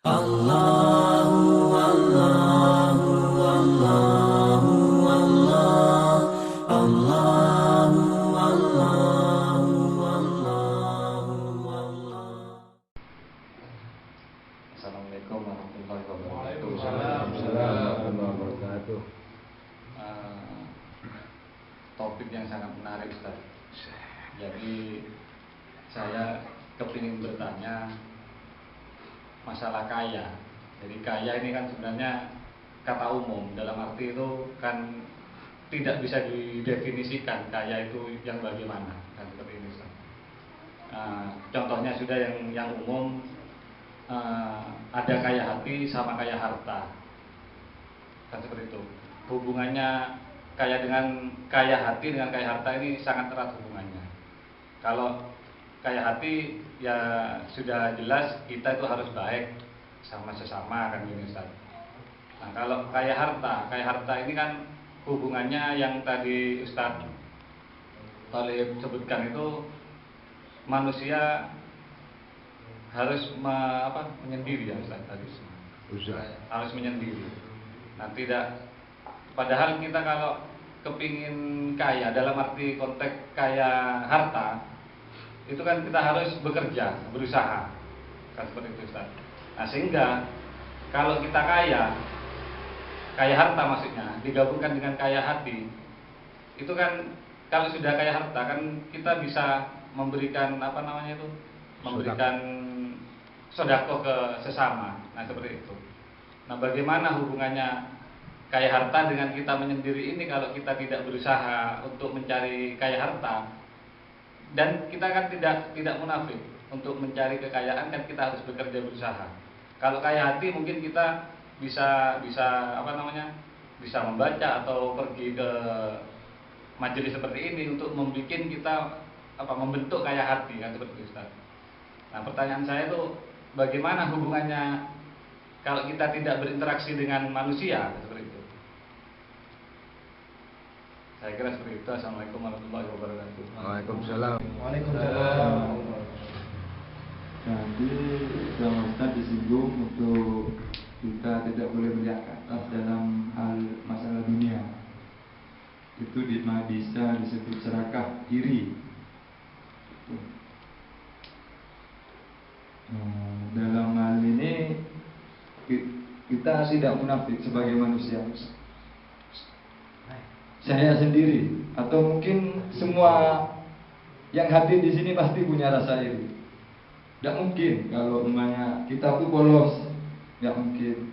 Allahu Allahu Allahu Allah Allahu Allahu Allahu Allah. Assalamualaikum warahmatullahi wabarakatuh. Waalaikumsalam warahmatullahi wabarakatuh. Topik yang sangat menarik, Ustaz. Jadi saya kepingin bertanya masalah kaya. Jadi kaya ini kan sebenarnya kata umum, dalam arti itu kan tidak bisa didefinisikan kaya itu yang bagaimana, kan seperti ini, Ustaz. Contohnya sudah yang umum, ada kaya hati sama kaya harta, kan seperti itu. Hubungannya kaya hati dengan kaya harta ini sangat erat hubungannya. Kalau kaya hati ya sudah jelas kita itu harus baik sama sesama, kan gini, Ustaz. Nah, kalau kaya harta ini kan hubungannya yang tadi Ustaz Thalib sebutkan itu, manusia harus menyendiri, ya Ustaz tadi. Harus menyendiri. Nah, padahal kita kalau kepingin kaya dalam arti konteks kaya harta, itu kan kita harus bekerja, berusaha, kan seperti itu, Ustaz. Nah, sehingga kalau kita kaya harta maksudnya digabungkan dengan kaya hati, itu kan kalau sudah kaya harta kan kita bisa memberikan memberikan sedekah ke sesama. Nah, seperti itu. Nah, bagaimana hubungannya kaya harta dengan kita menyendiri ini kalau kita tidak berusaha untuk mencari kaya harta? Dan kita kan tidak munafik, untuk mencari kekayaan kan kita harus bekerja, berusaha. Kalau kaya hati mungkin kita bisa bisa membaca atau pergi ke majelis seperti ini untuk membuat kita membentuk kaya hati, kan seperti itu, Ustaz. Nah, pertanyaan saya itu bagaimana hubungannya kalau kita tidak berinteraksi dengan manusia, seperti itu. Saya kira seperti itu. Assalamualaikum warahmatullahi wabarakatuh. Waalaikumsalam. Waalaikumsalam. Jadi sama Ustaz disinggung untuk kita tidak boleh melihat ke atas dalam hal masalah dunia. Itu bisa disebut serakah diri. Dalam hal ini kita tidak munafik sebagai manusia. Saya sendiri atau mungkin semua yang hadir di sini pasti punya rasa iri. Tidak mungkin kalau umpamanya kita tuh polos, tidak mungkin.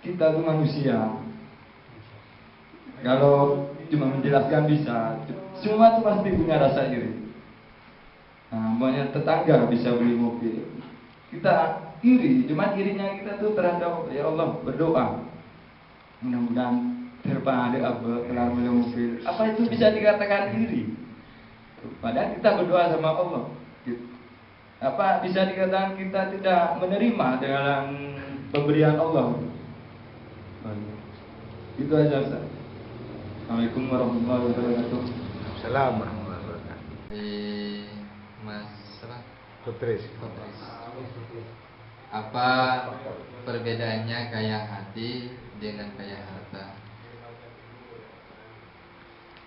Kita tuh manusia. Kalau cuma menjelaskan bisa, semua tuh pasti punya rasa iri. Nah, umpamanya tetangga bisa beli mobil, kita iri. Cuma irinya kita tuh terhadap ya Allah, berdoa mudah-mudahan terpadu kelar mobil. Apa itu bisa dikatakan iri? Padahal kita berdoa sama Allah. Apa bisa dikatakan kita tidak menerima dalam pemberian Allah? Itu aja, Ustaz. Assalamualaikum warahmatullahi wabarakatuh. Assalamualaikum warahmatullahi wabarakatuh. Mas Putris. apa perbedaannya kaya hati dengan kaya harta?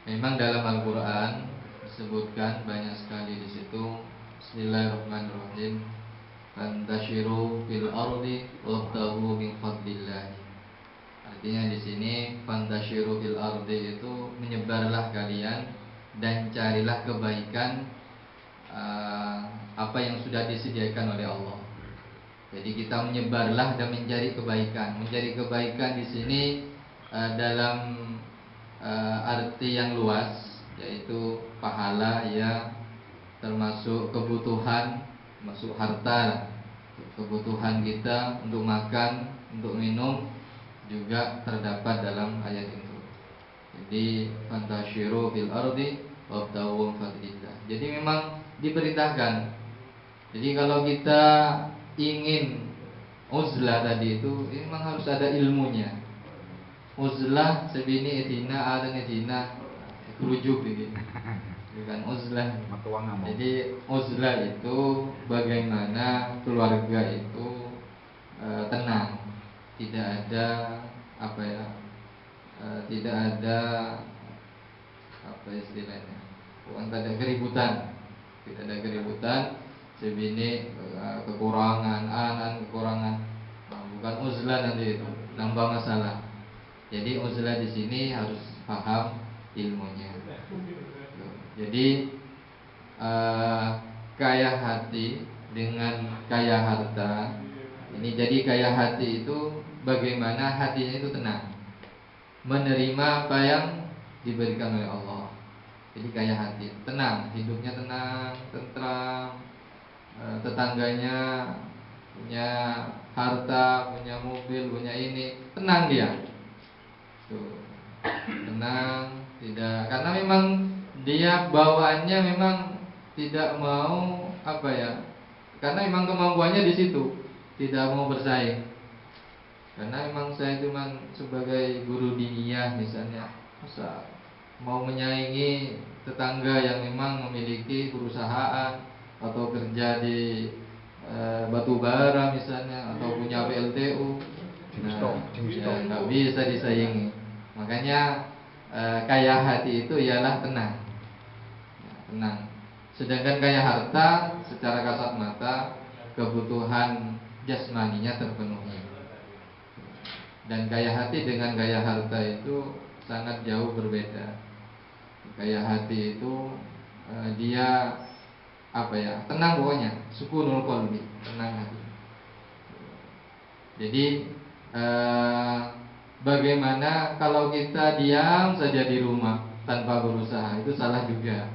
Memang dalam Al-Quran disebutkan banyak sekali di situ. Bismillahirrahmanirrahim. Fantashiru fil ardi wabtaghu min fadlillah. Artinya di sini fantashiru fil ardi itu menyebarlah kalian dan carilah kebaikan apa yang sudah disediakan oleh Allah. Jadi kita menyebarlah dan mencari kebaikan. Mencari kebaikan di sini dalam arti yang luas, yaitu pahala, ya, termasuk kebutuhan, masuk harta, kebutuhan kita untuk makan, untuk minum juga terdapat dalam ayat itu. Jadi fantashiru fil ardi wabtaghu min fadlillah. Jadi memang diperintahkan. Jadi kalau kita ingin uzlah tadi itu memang harus ada ilmunya. Uzlah sebini etina ada etina kerujub ini. bukan uzlah. Matuang ngomong. Jadi uzlah itu bagaimana keluarga itu tenang, tidak ada apa ya, tidak ada apa istilahnya, bukan ada keributan, tidak ada keributan, sebini kekurangan, anak kekurangan, bukan uzlah nanti itu nambah masalah. Jadi uzlah di sini harus paham ilmunya. Jadi kaya hati dengan kaya harta ini, jadi kaya hati itu bagaimana hatinya itu tenang, menerima apa yang diberikan oleh Allah. Jadi kaya hati tenang, hidupnya tenang, tentram, tetangganya punya harta, punya mobil, punya ini, tenang dia. Tuh, tenang, tidak, karena memang dia bawaannya memang tidak mau apa ya, karena memang kemampuannya di situ, tidak mau bersaing. Karena memang saya cuma sebagai guru diniyah misalnya, masa mau menyaingi tetangga yang memang memiliki perusahaan atau kerja di batu bara misalnya, atau punya PLTU, nah, ya nggak bisa disaingi. Makanya kaya hati itu ialah tenang, tenang. Sedangkan kaya harta secara kasat mata kebutuhan jasmaninya terpenuhi. Dan kaya hati dengan kaya harta itu sangat jauh berbeda. Kaya hati itu dia apa ya, tenang pokoknya, sukunul qalbi, tenang hati. Jadi bagaimana kalau kita diam saja di rumah tanpa berusaha, itu salah juga.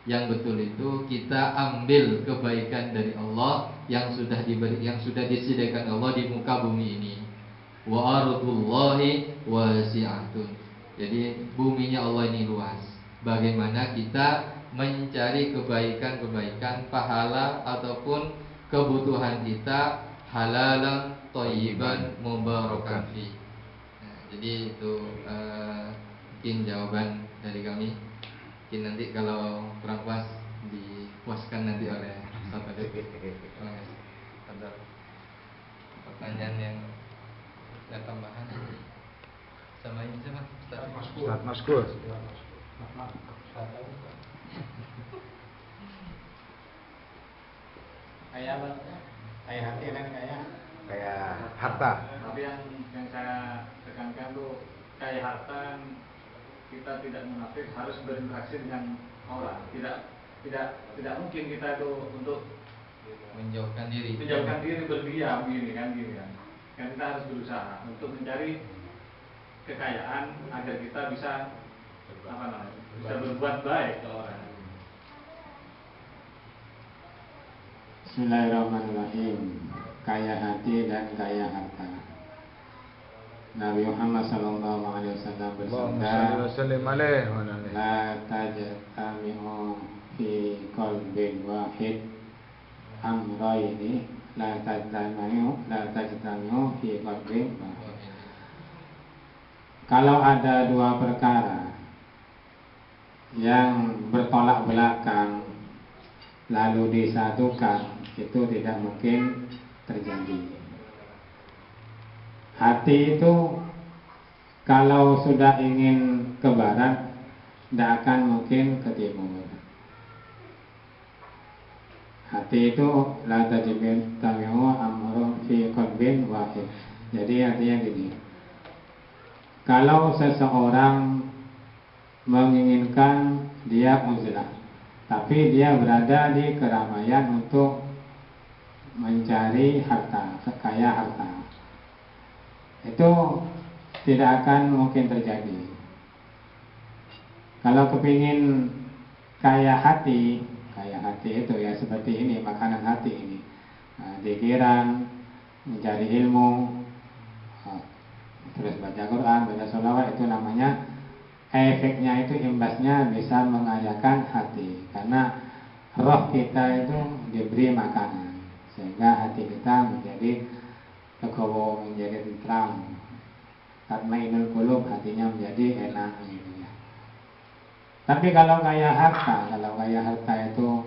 Yang betul itu kita ambil kebaikan dari Allah yang sudah diberi, yang sudah disediakan Allah di muka bumi ini. Wa ardullahi wasi'atun. Jadi buminya Allah ini luas. Bagaimana kita mencari kebaikan-kebaikan, pahala ataupun kebutuhan kita halalan thayyiban mubarakan fi. Nah, jadi itu mungkin jawaban dari kami. Mungkin nanti kalau kurang puas dipuaskan nanti oleh Ustaz Adib. Ada pertanyaan yang ada tambahan sama ini sama Ustaz Maskur. Kaya apa? Kaya hati kan kaya. Kaya harta. Tapi yang saya tekankan tuh kaya harta, kita tidak munafik, harus berinteraksi dengan orang. Tidak mungkin kita itu untuk menjauhkan diri berdiam gini kan. Kan kita harus berusaha untuk mencari kekayaan agar kita bisa bisa berbuat baik ke orang. Bismillahirrahmanirrahim. Kaya hati dan kaya harta. Nabi Muhammad SAW bersabda, La tajtami'u fi qalbin wahid amrayni la tajtami'u fi qalbin wahid. Kalau ada dua perkara yang bertolak belakang lalu disatukan, itu tidak mungkin terjadi. Hati itu kalau sudah ingin ke barat, tidak akan mungkin ke timur. Hati itu la tajtami'u amrun fi qalbin wahid. Jadi artinya gini, kalau seseorang menginginkan dia uzlah, tapi dia berada di keramaian untuk mencari harta, kekaya harta, itu tidak akan mungkin terjadi. Kalau kepingin kaya hati itu ya seperti ini, makanan hati ini, dikiran, mencari ilmu, terus baca Quran, baca sholawat, itu namanya efeknya itu, imbasnya bisa mengayakan hati. Karena roh kita itu diberi makanan sehingga hati kita menjadi legowo, menjadi tentram. Tatmainul qulub, hatinya menjadi enak gitu ya. Tapi kalau kaya harta itu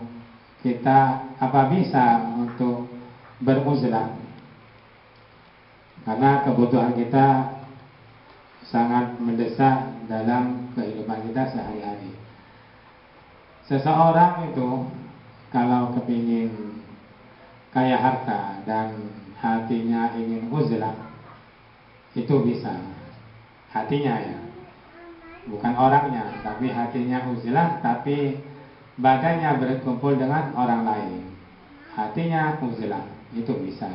kita apa bisa untuk beruzlah? Karena kebutuhan kita sangat mendesak dalam kehidupan kita sehari-hari. Seseorang itu kalau kepingin kaya harta dan hatinya ingin uzlah, itu bisa. Hatinya ya, bukan orangnya, tapi hatinya uzlah, tapi badannya berkumpul dengan orang lain. Hatinya uzlah, itu bisa.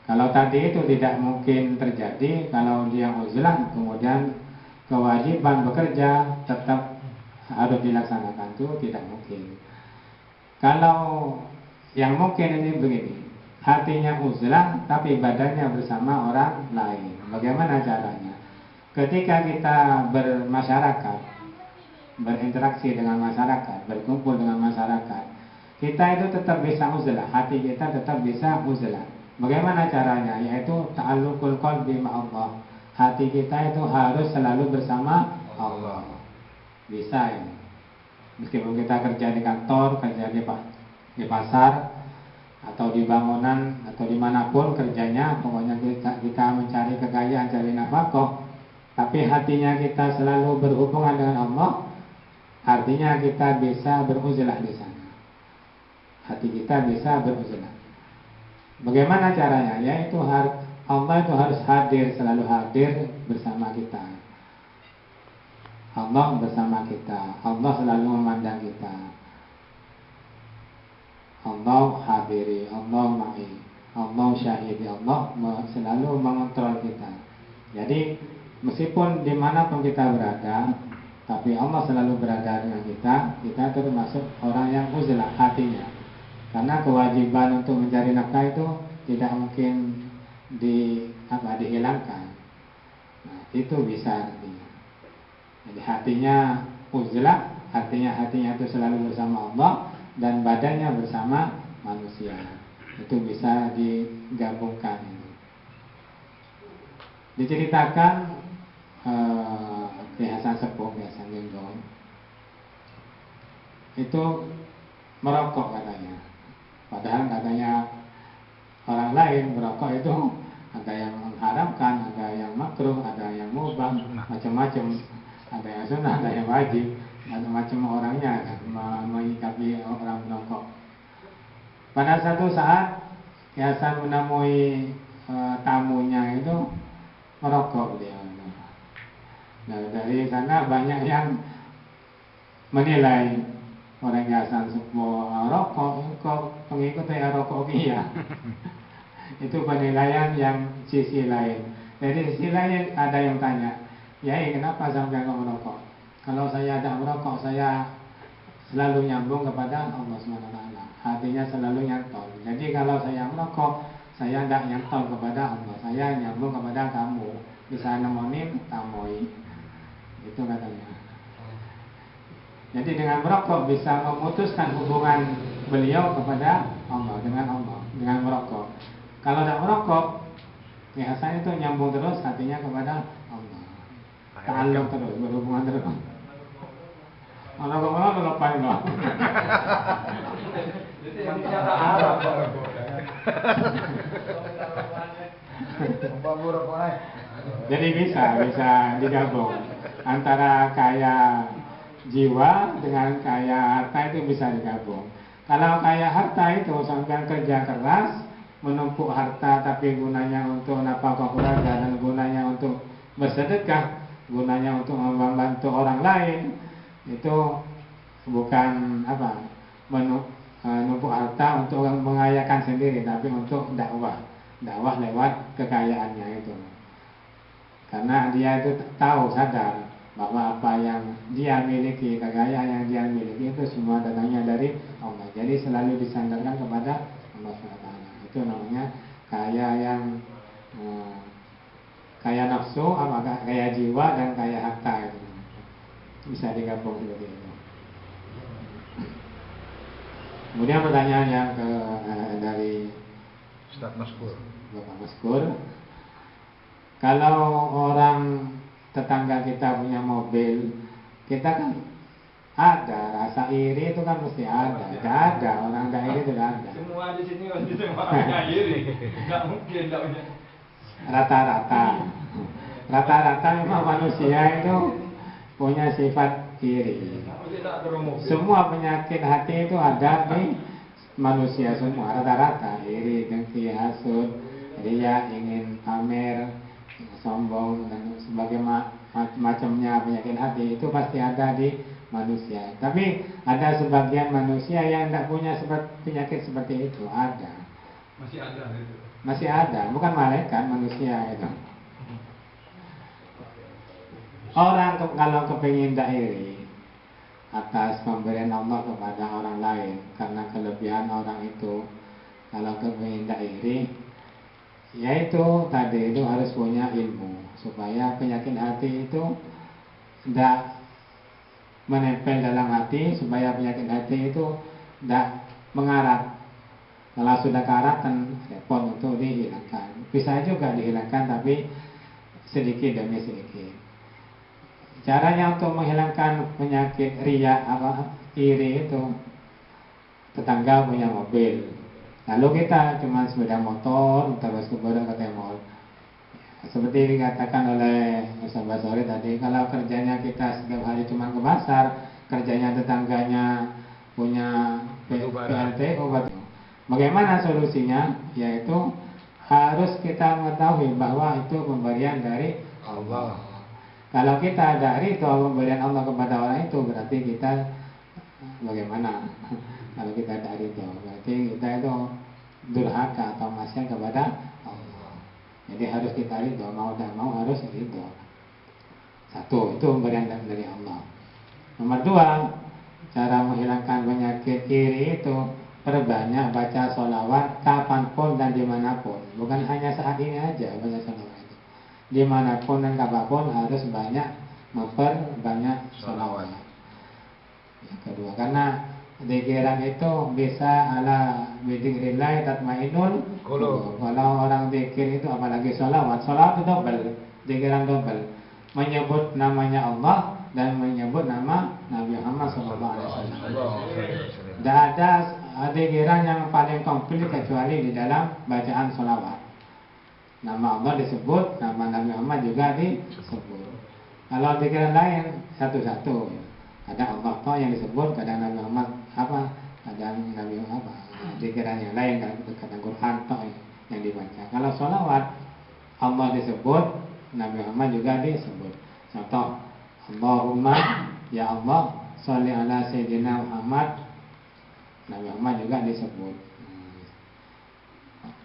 Kalau tadi itu tidak mungkin terjadi, kalau dia uzlah kemudian kewajiban bekerja tetap harus dilaksanakan, itu tidak mungkin. Kalau yang mungkin ini begini, hatinya uzlah tapi badannya bersama orang lain. Bagaimana caranya? Ketika kita bermasyarakat, berinteraksi dengan masyarakat, berkumpul dengan masyarakat, kita itu tetap bisa uzlah, hati kita tetap bisa uzlah. Bagaimana caranya? Yaitu ta'alluqul qalbi ma'allah. Hati kita itu harus selalu bersama Allah. Bisa ini. Meskipun kita kerja di kantor, kerja di pasar, atau di bangunan, atau dimanapun kerjanya, pokoknya kita mencari kekayaan, cari nafkah, tapi hatinya kita selalu berhubungan dengan Allah, artinya kita bisa beruzlah di sana. Hati kita bisa beruzlah. Bagaimana caranya? Yaitu Allah itu harus hadir, selalu hadir bersama kita. Allah bersama kita. Allah selalu memandang kita. Allah hadiri, Allah ma'i, Allah syahidi, Allah selalu mengontrol kita. Jadi meskipun dimanapun kita berada, tapi Allah selalu berada dengan kita. Kita termasuk orang yang uzlah hatinya. Karena kewajiban untuk mencari nafkah itu tidak mungkin dihilangkan. Nah, itu bisa artinya. Jadi hatinya uzlah, artinya hatinya itu selalu bersama Allah dan badannya bersama manusia. Itu bisa digabungkan. Diceritakan Ki Hasan Sepuh, Ki Hasan Gendong itu merokok katanya. Padahal katanya orang lain merokok itu ada yang mengharamkan, ada yang makruh, ada yang mubah, macam-macam. Ada yang sunnah, ada yang wajib, macam-macam orangnya menyikapi orang merokok. Pada satu saat Ki Hasan menemui tamunya itu merokok dia. Nah, dari sana banyak yang menilai orang Ki Hasan Sepuh rokok, kok pengikut ya rokok iya. Itu penilaian yang sisi lain. Dari sisi lain ada yang tanya, Yai kenapa sampai nggak merokok? Kalau saya tidak merokok, saya selalu nyambung kepada Allah SWT. Hatinya selalu nyantol. Jadi kalau saya merokok, saya tidak nyantol kepada Allah. Saya nyambung kepada kamu. Bisa nemenin, tamoi. Itu katanya. Jadi dengan merokok bisa memutuskan hubungan beliau kepada Allah, dengan Allah, dengan merokok. Kalau tidak merokok, Ki Hasan itu nyambung terus hatinya kepada Allah. Ta'alluq terus, berhubungan terus. Kalau kemana lepas loh. Jadi bisa digabung antara kaya jiwa dengan kaya harta, itu bisa digabung. Kalau kaya harta itu sampai kerja keras, menumpuk harta, tapi gunanya untuk nafkah keluarga dan gunanya untuk bersedekah, gunanya untuk membantu orang lain, itu bukan menumpuk harta untuk mengayakan sendiri, tapi untuk dakwah lewat kekayaannya itu. Karena dia itu tahu, sadar bahwa apa yang dia miliki, kekayaan yang dia miliki itu semua datangnya dari Allah. Jadi selalu disandarkan kepada Allah SWT. Itu namanya kaya yang kaya nafsu, kaya jiwa dan kaya harta itu. Bisa digabung seperti itu. Kemudian pertanyaan yang dari Ustaz Maskur. Bapak Maskur, kalau orang tetangga kita punya mobil, kita kan ada rasa iri itu kan mesti ada. Tidak ada orang tidak iri itu tidak ada. Semua di sini pasti semuanya iri. Nggak mungkin, nggak punya. Rata-rata memang manusia itu punya sifat iri. Semua penyakit hati itu ada di manusia semua, rata-rata iri, dengki, hasud, riya, ingin pamer, sombong dan macamnya penyakit hati itu pasti ada di manusia. Tapi ada sebagian manusia yang tidak punya penyakit seperti itu, ada. Masih ada, bukan malaikat, manusia itu. Orang kalau kepingin tidak iri atas pemberian Allah kepada orang lain karena kelebihan orang itu, kalau kepingin tidak iri, yaitu tadi itu harus punya ilmu supaya penyakit hati itu tidak menempel dalam hati, supaya penyakit hati itu tidak mengarat. Kalau sudah karat kan repot untuk dihilangkan. Bisa juga dihilangkan tapi sedikit demi sedikit. Caranya untuk menghilangkan penyakit riya iri itu, tetangga punya mobil, lalu kita cuma sepeda motor terus kemudian ke mall. Seperti dikatakan oleh Ustaz Basori tadi, kalau kerjanya kita setiap hari cuma ke pasar, kerjanya tetangganya punya PLT, bagaimana solusinya? Yaitu harus kita mengetahui bahwa itu pemberian dari Allah. Kalau kita ada ridho pemberian Allah kepada orang itu, berarti kita bagaimana? Kalau kita ada ridho, berarti kita itu durhaka atau maksiat kepada Allah. Jadi harus kita ridho, mau tidak mau harus ridho. Satu, itu pemberian dari Allah. Nomor dua, cara menghilangkan penyakit iri itu perbanyak baca sholawat kapanpun dan dimanapun. Bukan hanya saat ini aja baca sholawat. Dimanapun dan kapanpun harus memperbanyak sholawat. Yang kedua, karena zikran itu bisa ala bidzikrillah tatmainnul qulub. Kalau orang zikir itu apalagi sholawat itu double, zikran double. Menyebut namanya Allah dan menyebut nama Nabi Muhammad SAW. Tidak ada zikran yang paling komplit kecuali di dalam bacaan sholawat. Nama Allah disebut, nama Nabi Muhammad juga disebut. Kalau zikir lain satu-satu, ada Allah toh yang disebut, kadang Nabi Muhammad kadang Nabi Muhammad, zikiran yang lain, kadang Quran toh yang dibaca. Kalau sholawat Allah disebut, Nabi Muhammad juga disebut. Contoh, Allahumma ya Allah sholli ala sayyidina Muhammad, Nabi Muhammad juga disebut.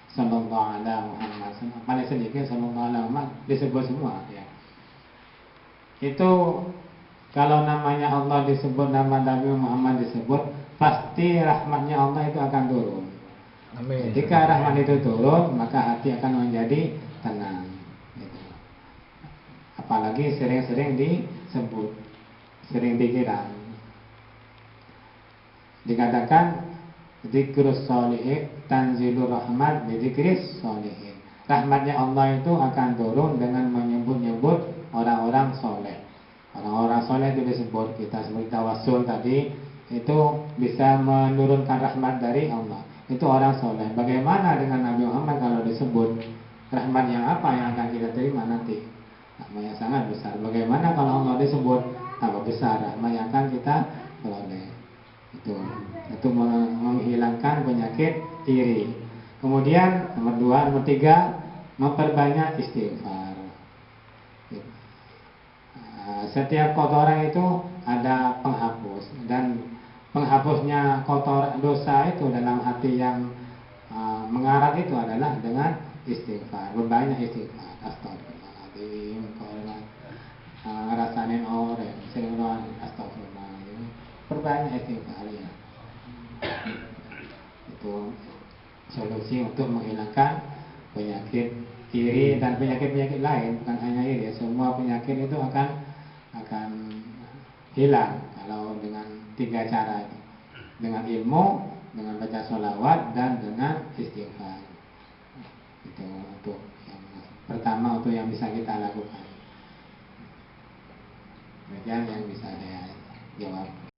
Sallallahu alaihi Muhammad, paling sedikit sallallahu alaihi Muhammad disebut semua ya. Itu kalau namanya Allah disebut, nama Nabi Muhammad disebut, pasti rahmatnya Allah itu akan turun. Amin. Ketika rahmat itu turun, maka hati akan menjadi tenang gitu. Apalagi sering-sering disebut, sering pikiran. Dikatakan zikrus sholihin tanzilur rahmat bidzikris sholihin. Rahmatnya Allah itu akan turun dengan menyebut-nyebut orang-orang soleh. Orang-orang soleh itu disebut, kita seperti tawassul tadi, itu bisa menurunkan rahmat dari Allah. Itu orang soleh. Bagaimana dengan Nabi Muhammad kalau disebut? Rahmat yang apa yang akan kita terima nanti? Rahmat yang sangat besar. Bagaimana kalau Allah disebut? Tambah besar rahmat yang akan kita peroleh. Itu menghilangkan penyakit iri. Kemudian nomor tiga, memperbanyak istighfar. Setiap kotoran itu ada penghapus, dan penghapusnya kotor dosa itu dalam hati yang mengarat itu adalah dengan istighfar. Berbanyak istighfar. Astagfirullahaladzim, ngerasain orang sering doang astagfirullahaladzim. Berbanyak istighfar ya. Itu solusi untuk menghilangkan penyakit iri dan penyakit-penyakit lain, bukan hanya iri. Semua penyakit itu akan hilang kalau dengan tiga cara itu, dengan ilmu, dengan baca sholawat, dan dengan istighfar. Itu untuk yang pertama, untuk yang bisa kita lakukan. demikian yang bisa saya jawab.